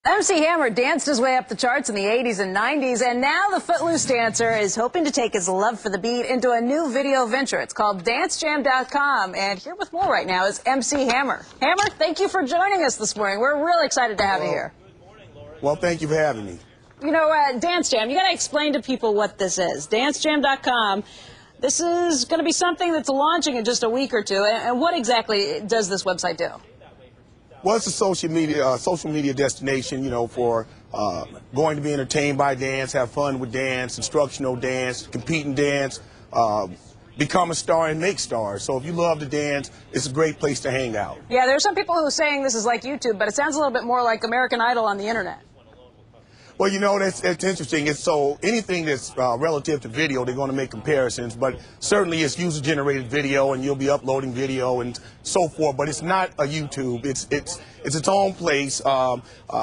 MC Hammer danced his way up the charts in the 80s and 90s, and now the Footloose dancer is hoping to take his love for the beat into a new video venture. It's called DanceJam.com, and here with more right now is MC Hammer. Hammer, thank you for joining us this morning. We're really excited to have you here. Good morning, Laura. Well, thank you for having me. You know, Dance Jam, you got to explain to people what this is. DanceJam.com. This is going to be something that's launching in just a week or two, and what exactly does this website do? Well, it's a social media destination, you know, for going to be entertained by dance, have fun with dance, instructional dance, compete in dance, become a star and make stars. So if you love to dance, it's a great place to hang out. Yeah, there are some people who are saying this is like YouTube, but it sounds a little bit more like American Idol on the internet. Well, you know, that's interesting. It's so anything that's relative to video, they're going to make comparisons, but certainly it's user-generated video, and you'll be uploading video and so forth. But it's not a YouTube. It's its own place.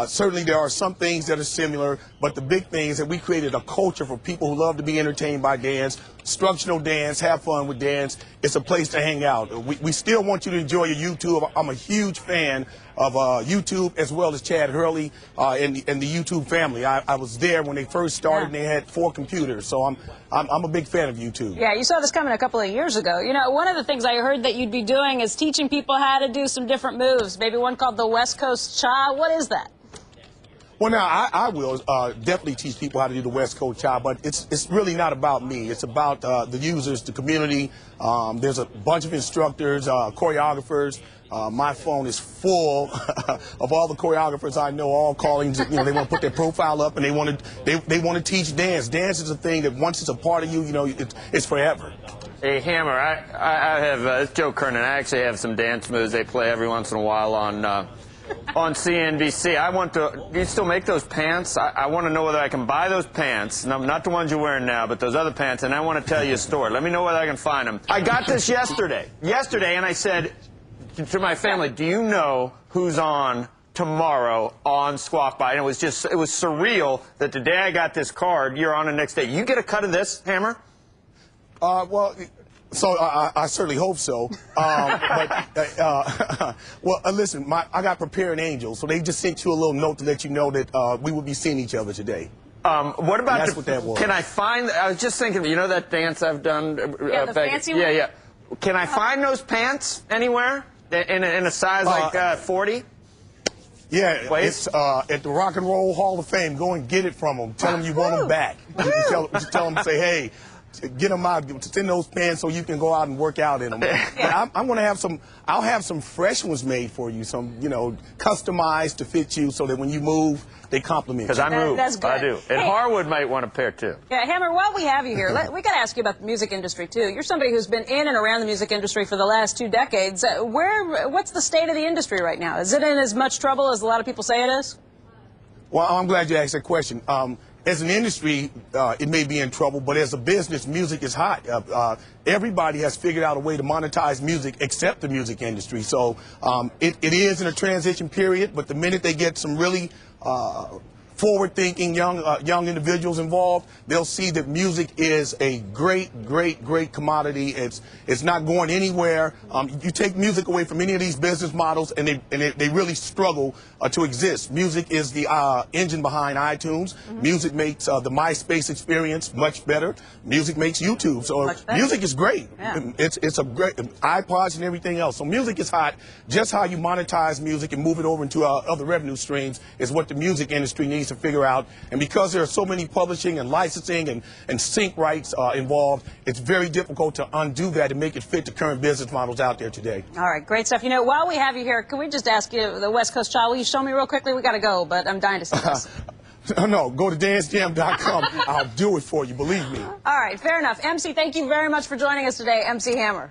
Certainly there are some things that are similar, but the big thing is that we created a culture for people who love to be entertained by dance, instructional dance, have fun with dance. It's a place to hang out. We still want you to enjoy your YouTube. I'm a huge fan of YouTube, as well as Chad Hurley and the YouTube family. I was there when they first started, and they had 4 computers, so I'm a big fan of YouTube. Yeah, you saw this coming a couple of years ago. You know, one of the things I heard that you'd be doing is teaching people how to do some different moves, maybe one called the West Coast Cha. What is that? Well, now, I will definitely teach people how to do the West Coast Cha, but it's really not about me. It's about the users, the community. There's a bunch of instructors, choreographers. My phone is full of all the choreographers I know, all calling. You know, they want to put their profile up, and they want to teach dance. Dance is a thing that once it's a part of you, you know, it's forever. Hey, Hammer, I have it's Joe Kernan. I actually have some dance moves they play every once in a while on CNBC. I want to. Do you still make those pants? I want to know whether I can buy those pants, not the ones you're wearing now, but those other pants. And I want to tell you a story. Let me know whether I can find them. I got this yesterday, and I said to my family, "Do you know who's on tomorrow on Squawk By?" And it was surreal that the day I got this card, you're on the next day. You get a cut of this, Hammer? Well, so I certainly hope so. Listen, I got Preparing Angels, so they just sent you a little note to let you know that we will be seeing each other today. What about that's what that was. Can I find? I was just thinking, you know that dance I've done? Yeah, the fancy one? Yeah. Can I find those pants anywhere in a size like 40? Yeah, it's at the Rock and Roll Hall of Fame. Go and get it from them. Tell them you want them back. Tell them, say, hey, get them out, send those pants so you can go out and work out in them. Yeah. I'm going to have I'll have some fresh ones made for you, some, you know, customized to fit you so that when you move, they compliment you. Because I move. That's good. I do. And hey, Harwood might want a pair, too. Yeah, Hammer, while we have you here, we got to ask you about the music industry, too. You're somebody who's been in and around the music industry for the last 2 decades. What's the state of the industry right now? Is it in as much trouble as a lot of people say it is? Well, I'm glad you asked that question. As an industry, it may be in trouble, but as a business, music is hot. Everybody has figured out a way to monetize music except the music industry. So it is in a transition period, but the minute they get some really forward-thinking young individuals involved, they'll see that music is a great commodity. It's not going anywhere. You take music away from any of these business models, and they really struggle to exist. Music is the engine behind iTunes. Mm-hmm. Music makes the MySpace experience much better. Music makes YouTube. So music is great. Yeah. It's a great iPods and everything else. So music is hot. Just how you monetize music and move it over into other revenue streams is what the music industry needs to figure out. And because there are so many publishing and licensing and sync rights involved, it's very difficult to undo that and make it fit the current business models out there today. All right, great stuff. You know, while we have you here, can we just ask you the West Coast Cha? Will you show me real quickly? We got to go, but I'm dying to see this. No, go to DanceJam.com. I'll do it for you, believe me. All right, fair enough. MC, thank you very much for joining us today, MC Hammer.